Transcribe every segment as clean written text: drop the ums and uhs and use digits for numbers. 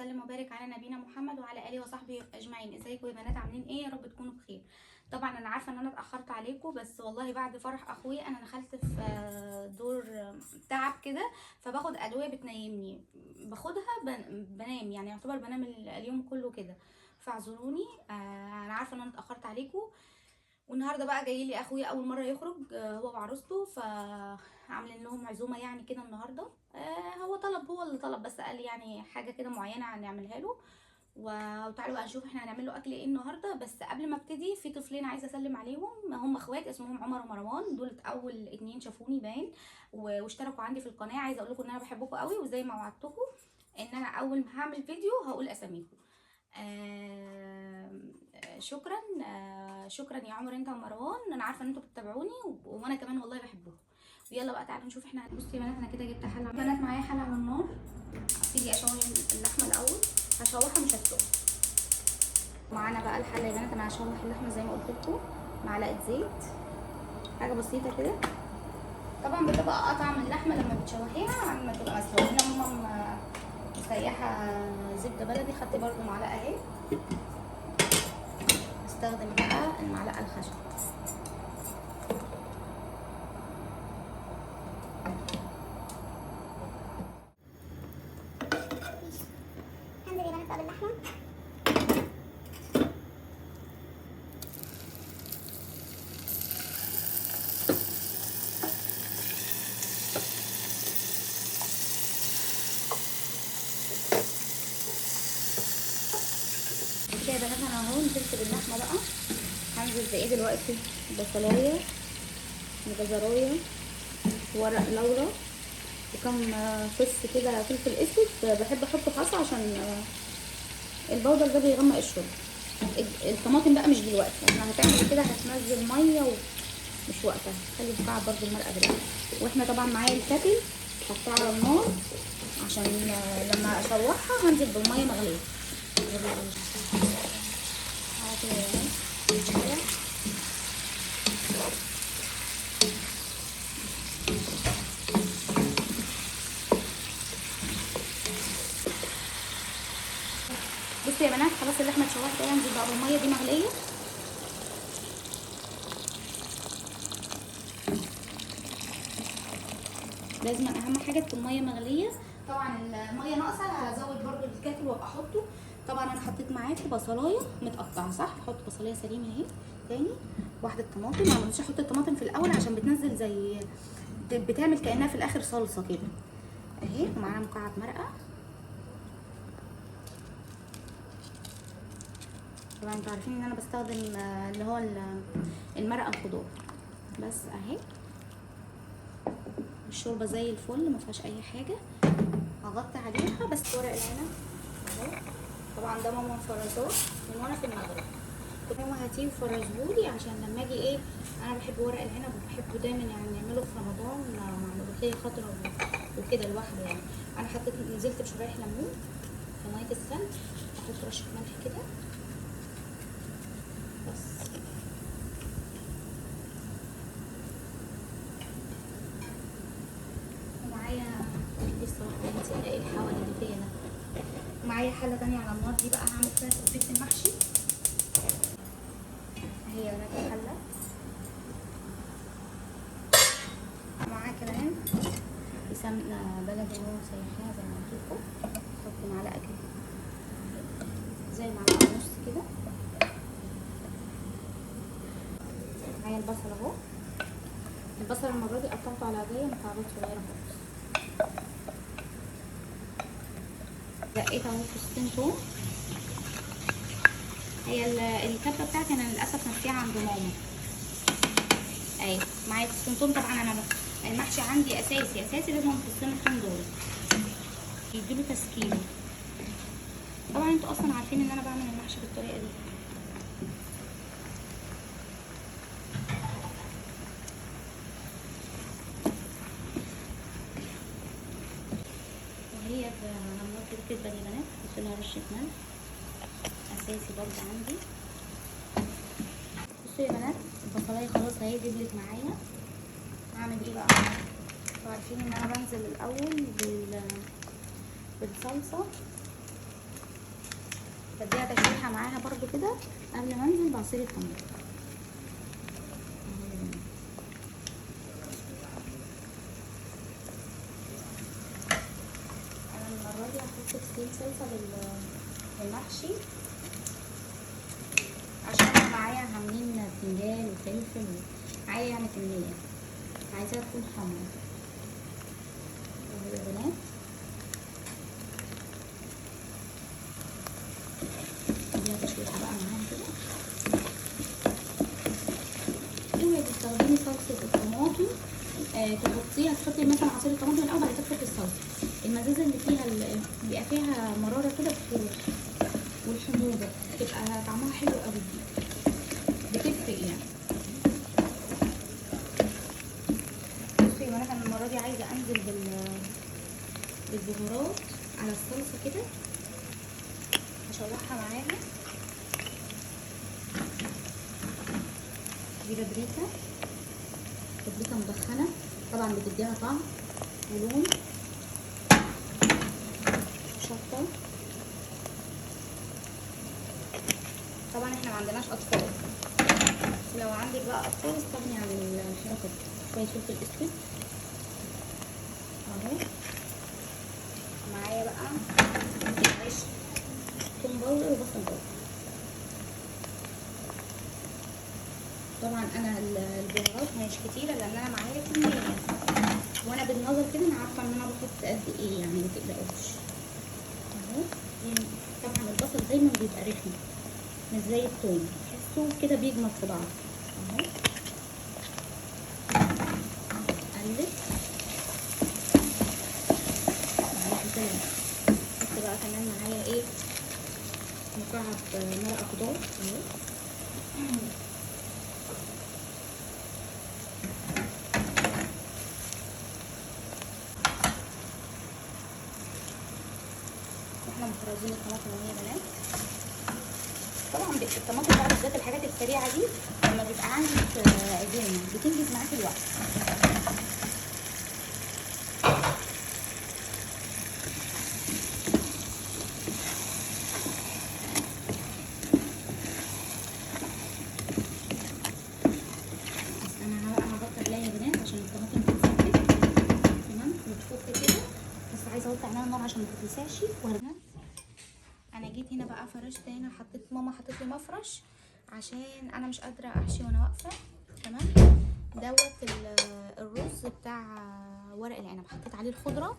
وسلم وبارك على نبينا محمد وعلى اله وصحبه اجمعين. ازيكم يا بنات؟ عاملين ايه؟ يا رب تكونوا بخير. طبعا انا عارفه ان انا اتاخرت عليكم، بس والله بعد فرح اخويا انا دخلت في دور تعب كده، فباخد ادويه بتنيمني، باخدها بنام، يعني يعتبر بنام اليوم كله كده، فاعذروني. انا عارفه ان انا اتاخرت عليكم. والنهارده بقى جاي لي اخويا اول مره يخرج، هو وعروسته، فعاملين لهم عزومه يعني كده النهارده. هو اللي طلب، بس قال لي يعني حاجه كده معينه هنعملها له. وتعالوا بقى نشوف احنا هنعمل له اكل ايه النهارده. بس قبل ما ابتدي، في طفلين عايزه اسلم عليهم، هم اخوات اسمهم عمر ومروان، دول اول اتنين شافوني باين واشتركوا عندي في القناه. عايزه اقول لكم ان انا بحبكم قوي، وزي ما وعدتكم ان انا اول ما هعمل فيديو هقول اساميكم. شكرا. شكرا يا عمر انت ومروان، انا عارفه ان انتوا بتتابعوني وانا كمان والله بحبكم. ويلا بقى تعالوا نشوف احنا. بصوا يا بنات، انا كده جبت حله. بنات معايا حله على النار، ابتدي اشوح اللحمه الاول. هشوحها مش هسلقها. معانا بقى الحله يا بنات، انا هشوح اللحمه زي ما قلت لكم، معلقه زيت، حاجه بسيطه كده. طبعا بتبقى اطعم اللحمه لما بتشوحيها عن ما تبقى مسلوقه. هنا ماما مسيحه زبده بلدي، خدت برده معلقه اهي. استخدم بقى المعلقه الخشب. هنزل يا بنات بقى باللحمه. كده يا بنات انا اهو نزلت باللحمه بقى. هنزل بايه دلوقتي؟ بصلايه وجزرايه وورق لورا وكم فص كده فلفل اسود. بحب احطه خاصه عشان البودر ده بيغمق الشرب. الطماطم بقى مش دلوقتي، احنا هتعمل كده هتنزل ميه ومش وقتها. خلي مكعب برده المرقه دلوقتي. واحنا طبعا معايا الكاتل حطها على النار عشان لما اشوحها هنزل بالميه مغليه. بصوا يا بنات، خلاص اللحمه اتشوحت اهي، هنزل بقى بالميه دي مغليه. لازم اهم حاجه تكون ميه مغليه. طبعا الميه ناقصه هزود برده الكاتل وابقى احطه. طبعا انا حطيت معاكم بصلايه متقطعه، صح؟ احط بصلايه سليمه اهي. تاني واحده طماطم، ما عملتش احط الطماطم في الاول عشان بتنزل زي بتعمل كانها في الاخر صلصه كده اهي. ومعانا مكعب مرقه. طبعا انتوا عارفين ان انا بستخدم اللي هو المرقه الخضار بس اهي. الشوربه زي الفل ما فيهاش اي حاجه. هغطي عليها بس ورق العنب اهو. طبعا ده ماما مفرزاه من وانا في المغرب، ماما هاتيه وفرزهولي عشان لما اجي ايه. انا بحب ورق العنب وبحبه دايما، يعني نعمله في رمضان مع ملوخيه خضراء وكده لوحده يعني. انا حطيت نزلت بشرايح ليمون في ميه السلق، احط رشه ملح كده بس. ومعايا لسه واحده ايه الحوالي اللي فيا ده. معايا حله تانية على النار، دي بقى هعمل فيها تسبيكه المحشي. هي بنات الحله معاها كمان سمنه بلدي اللي هو مسيحاها زي ما قلت لكم. احط معلقه كده، زي معلقه ونص كده. معايا البصل اهو. البصل المره دي قطعته على عاديه مكعبات صغيره خالص. دقيت اهو فصين توم. هي الكبه بتاعتي انا للاسف نسيها عند ماما اهي. معايا فصين توم. طبعا انا المحشي عندي اساسي لازم فصين التوم دول يديله تسكين. طبعا انتوا اصلا عارفين ان انا بعمل المحشي بالطريقه دي. وهي لما كده يا بنات حط لها رشه ملح اساسي برضه عندي. بصوا يا بنات، البصلايه خلاص اهي دبلت معايا. هعمل ايه بقى؟ انتوا عارفين ان انا بنزل الاول بالصلصه بديها تشويحه معاها برضو كده قبل ما انزل بعصير الطماطم. انا المره دي هحط كيس صلصه للمحشي عشان انا معايا عاملين بتنجان وفلفل، معايا يعني كميه عايزاها تكون حمرا. اهو يا بنات بديها تشويحه بقى معاها كده. اوعي تستخدمي صلصه الطماطم تحطيها، تحطي مثلا عصير الطماطم الاول بعد كده تحطي الصلصه. المزازه اللي فيها بيبقى فيها مراره كده بتروح، والحموضه بتبقى طعمها حلو قوي، بتفرق يعني. بصي يا بنات انا المره دي عايزه انزل بالبهارات على الصلصه كده، هشوحها معاها. دي بابريكا مدخنه طبعا بتديها طعم ولون. شطه، طبعا احنا ما عندناش اطفال، لو عندك بقى اطفال استغني عن الحركه دي. شويه فلفل اسود اهو معايا بقى، عيش توم باودر وبصل باودر. طبعا انا البهارات مش كتيره لان انا معايا كميه، وانا بالنظر كده انا عارفه ان انا بحط قد ايه يعني، ما تقلقوش اهو. طبعا البصل دايما بيبقى رخم مش زي الثوم، تحسوه كده بيجمد في بعض اهو. اقلب احط بقى كمان معايا ايه، مكعب مرقه خضار اهو. احنا مفرزين الطماطم يا بنات. طبعا الطماطم بقى بالذات الحاجات السريعه دي لما بيبقى عندك عزومه بتنجز معاكي الوقت. بس انا بقى هبطل يا بنات عشان الطماطم تتسبك تمام وتفك كده، بس عايزه اوطي عليها النار عشان ما تتلسعش. انا جيت هنا بقى فرشت هنا، حطيت ماما حطيت لي مفرش عشان انا مش قادره احشي وانا واقفه تمام. دوت الرز بتاع ورق العنب حطيت عليه الخضره،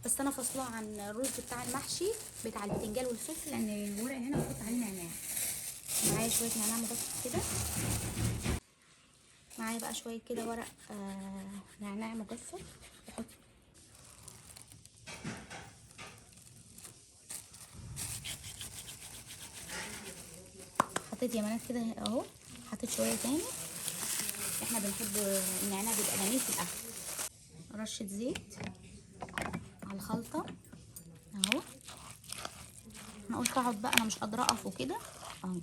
بس انا فاصلاه عن الرز بتاع المحشي بتاع البتنجان والفلفل لان ورق العنب بحط عليه نعناع. معايا شويه نعناع مجفف كده، معايا بقى شويه كده ورق نعناع مجفف بحط. حطيت يا بنات كده اهو، حطيت شويه تاني، احنا بنحب النعناع بيبقى جميل في الاكل. رشه زيت على الخلطه اهو. انا قلت اقعد بقى، انا مش قادره اقف وكده اهو.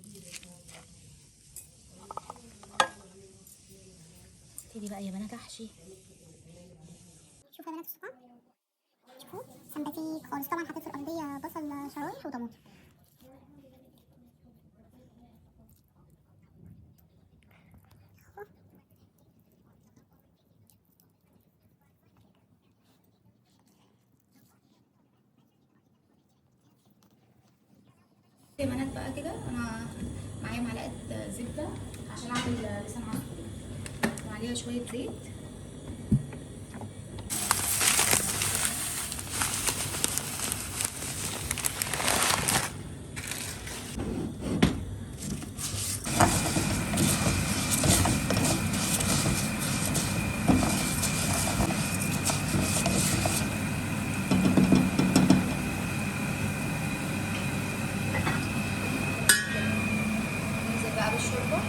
ابتدي بقى يا بنات احشي. شوفوا يا بنات الصباع، شوفوا سمباتيك خالص. طبعا حطيت في الارضيه بصل شرايح وطماطم. يا بنات بقى كده انا معايا معلقه زبده عشان اعمل لسان عصفور، وعليها شويه زيت. ننزل بقى بالشوربه.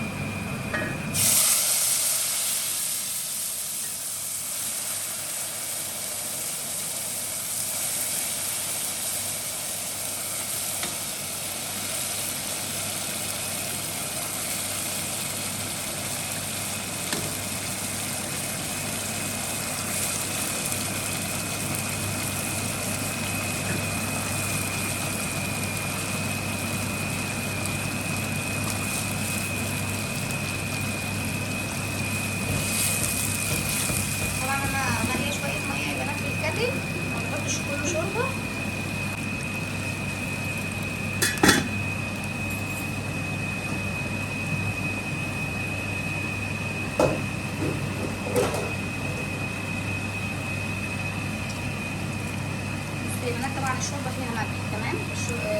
طبعا الشوربه فيها ملح. تمام.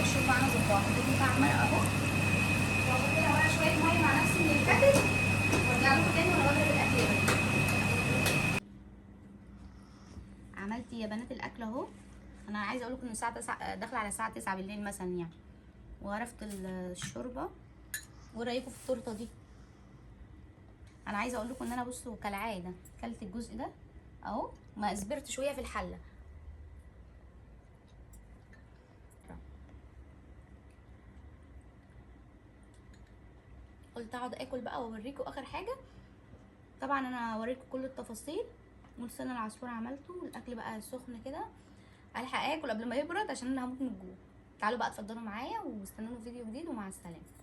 الشوربه انا ظبطها بتاع المرقه اهو، واحط لها بقى شويه ميه مع نفسي من الكاتل، وارجع لكم تاني وانا بضرب الاكل يا بنات. عملت يا بنات الاكل اهو. انا عايزه اقول لكم ان الساعه 9 داخله على الساعه 9 بالليل مثلا يعني، وعرفت الشوربه. ورايكم في التورته دي؟ انا عايزه اقول لكم ان انا بصوا كالعاده كلت الجزء ده اهو، ما صبرت شويه في الحله. قلت اقعد اكل بقى واوريكم اخر حاجه. طبعا انا هوريكم كل التفاصيل، ولسان العصفور عملته، والاكل بقى سخن كده، الحق اكل قبل ما يبرد عشان انا هموت من الجوع. تعالوا بقى اتفضلوا معايا واستنوني في فيديو جديد، ومع السلامه.